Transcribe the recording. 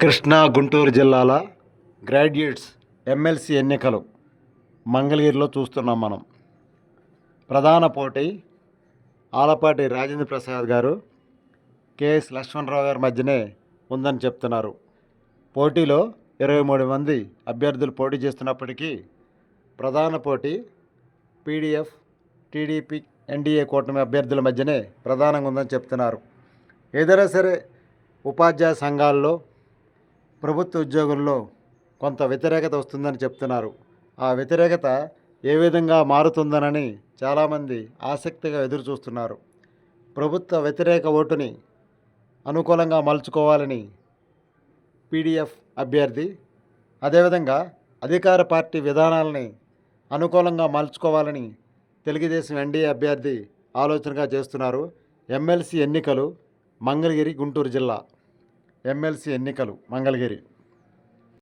కృష్ణా గుంటూరు జిల్లాల graduates MLC ఎన్నికలు మంగళగిరిలో చూస్తున్నాం మనం. ప్రధాన పోటీ ఆలపాటి రాజేంద్ర ప్రసాద్ గారు, కెఎస్ లక్ష్మణరావు గారి మధ్యనే ఉందని చెప్తున్నారు. పోటీలో 23 మంది అభ్యర్థులు పోటీ చేస్తున్నప్పటికీ ప్రధాన పోటీ పీడీఎఫ్, టీడీపీ, ఎన్డీఏ కూటమి అభ్యర్థుల మధ్యనే ప్రధానంగా ఉందని చెప్తున్నారు. ఏదైనా సరే ఉపాధ్యాయ సంఘాల్లో, ప్రభుత్వ ఉద్యోగుల్లో కొంత వ్యతిరేకత వస్తుందని చెప్తున్నారు. ఆ వ్యతిరేకత ఏ విధంగా మారుతుందనని చాలామంది ఆసక్తిగా ఎదురు చూస్తున్నారు. ప్రభుత్వ వ్యతిరేక ఓటుని అనుకూలంగా మలుచుకోవాలని పీడీఎఫ్ అభ్యర్థి, అదేవిధంగా అధికార పార్టీ విధానాలని అనుకూలంగా మలుచుకోవాలని తెలుగుదేశం ఎన్డీఏ అభ్యర్థి ఆలోచనగా చేస్తున్నారు. ఎమ్మెల్సీ ఎన్నికలు మంగళగిరి, గుంటూరు జిల్లా ఎమ్మెల్సీ ఎన్నికలు మంగళగిరి.